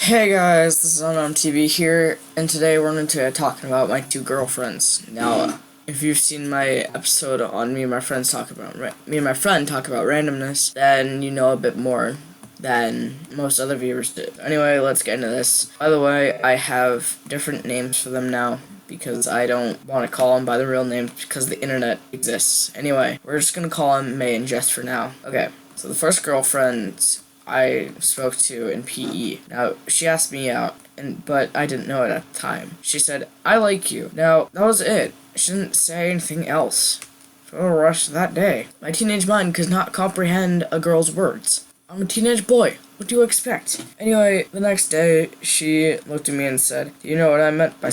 Hey guys, this is TV here, and today we're going to be talking about my two girlfriends. Now, if you've seen my episode on me and my friend talk about randomness, then you know a bit more than most other viewers do. Anyway, let's get into this. By the way, I have different names for them now because I don't want to call them by the real names because the internet exists. Anyway, we're just going to call them May and Jess for now. Okay, so the first girlfriend I spoke to in PE. Now, she asked me out, but I didn't know it at the time. She said, "I like you." Now, that was it. She didn't say anything else for the rest of that day. My teenage mind could not comprehend a girl's words. I'm a teenage boy. What do you expect? Anyway, the next day, she looked at me and said, "Do you know what I meant by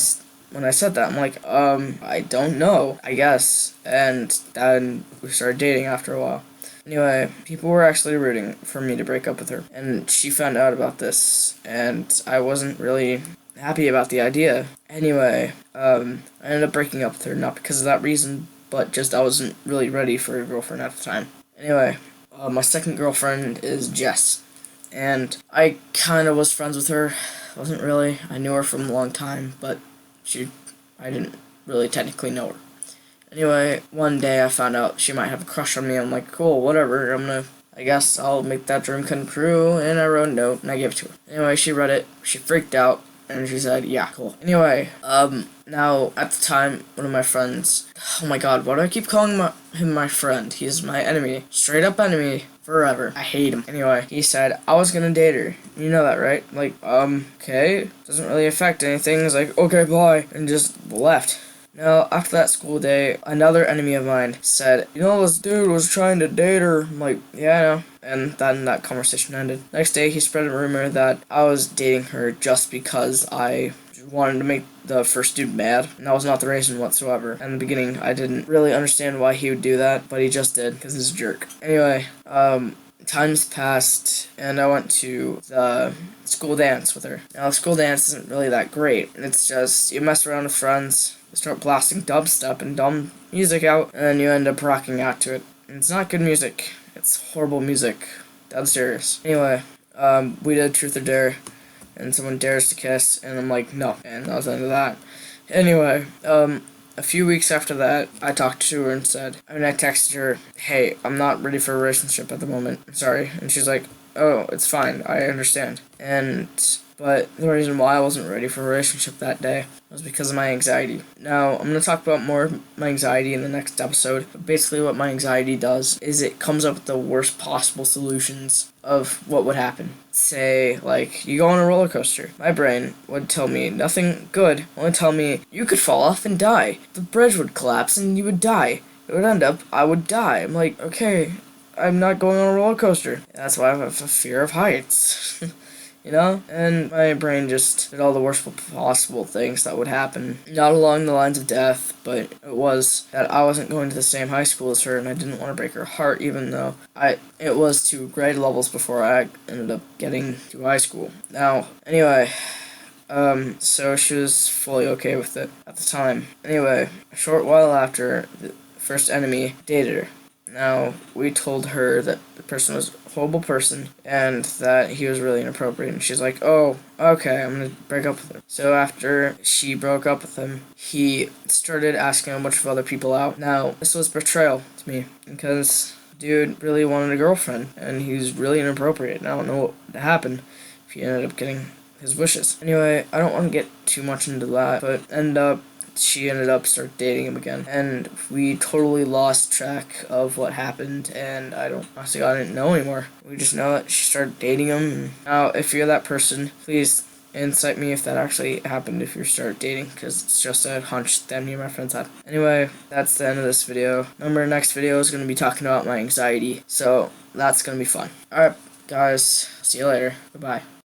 when I said that?" I'm like, I don't know, I guess. And then we started dating after a while. Anyway, people were actually rooting for me to break up with her, and she found out about this, and I wasn't really happy about the idea. Anyway, I ended up breaking up with her, not because of that reason, but just I wasn't really ready for a girlfriend at the time. Anyway, my second girlfriend is Jess, and I kind of was friends with her. Wasn't really. I knew her from a long time, but I didn't really technically know her. Anyway, one day I found out she might have a crush on me. I'm like, cool, whatever. I guess I'll make that dream come true. And I wrote a note and I gave it to her. Anyway, she read it. She freaked out and she said, yeah, cool. Anyway, now at the time, one of my friends, oh my god, why do I keep calling him my friend? He's my enemy. Straight up enemy. Forever. I hate him. Anyway, he said, I was gonna date her. You know that, right? Like, okay. Doesn't really affect anything. He's like, okay, bye. And just left. Now, after that school day, another enemy of mine said, you know, this dude was trying to date her. I'm like, yeah, I know. And then that conversation ended. Next day, he spread a rumor that I was dating her just because I wanted to make the first dude mad. And that was not the reason whatsoever. In the beginning, I didn't really understand why he would do that, but he just did, because he's a jerk. Anyway, times passed, and I went to the school dance with her. Now, the school dance isn't really that great. It's just, you mess around with friends, you start blasting dubstep and dumb music out, and then you end up rocking out to it. And it's not good music. It's horrible music. Dead serious. Anyway, we did Truth or Dare, and someone dares to kiss, and I'm like, no. And that was the end of that. Anyway, a few weeks after that, I talked to her and I texted her, hey, I'm not ready for a relationship at the moment. I'm sorry. And she's like, oh, it's fine. I understand. But the reason why I wasn't ready for a relationship that day was because of my anxiety. Now, I'm going to talk about more of my anxiety in the next episode. But basically, what my anxiety does is it comes up with the worst possible solutions of what would happen. Say, like, you go on a roller coaster. My brain would tell me nothing good. Only tell me you could fall off and die. The bridge would collapse and you would die. It would end up, I would die. I'm like, okay, I'm not going on a roller coaster. That's why I have a fear of heights. You know? And my brain just did all the worst possible things that would happen. Not along the lines of death, but it was that I wasn't going to the same high school as her, and I didn't want to break her heart, even though it was 2 grade levels before I ended up getting to high school. Now, anyway, so she was fully okay with it at the time. Anyway, a short while after, the first enemy dated her. Now, we told her that the person was a horrible person and that he was really inappropriate. And she's like, oh, okay, I'm going to break up with him. So after she broke up with him, he started asking a bunch of other people out. Now, this was betrayal to me because dude really wanted a girlfriend and he's really inappropriate. And I don't know what happened if he ended up getting his wishes. Anyway, I don't want to get too much into that, but she ended up start dating him again, and we totally lost track of what happened, and I didn't know anymore. We just know that she started dating him, and now, if you're that person, please incite me if that actually happened, if you start dating, because it's just a hunch that me and my friends had. Anyway, that's the end of this video. Remember, next video is going to be talking about my anxiety, so that's going to be fun. Alright, guys, see you later. Goodbye.